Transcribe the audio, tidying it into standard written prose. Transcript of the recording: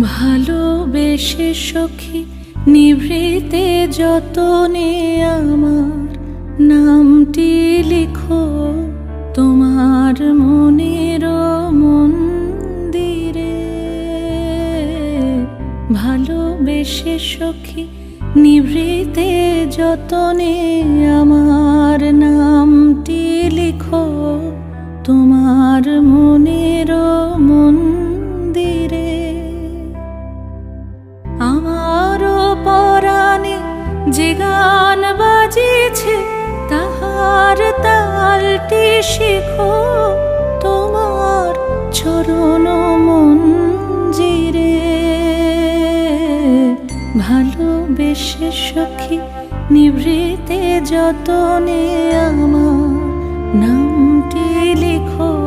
ভালোবেসে সখী নিভৃতে যতনে আমার নামটি লিখো তোমার মনের মন্দিরে। ভালোবেসে সখী নিভৃতে যতনে আমার নামটি লিখো তোমার মনের মন্দিরে। আমারও পরাণে যে গান বাজিছে তাহার তালটি শিখো তোমার চরণ মঞ্জিরে। ভালোবেসে সখী নিভৃতে যতনে আমার নামটি লিখো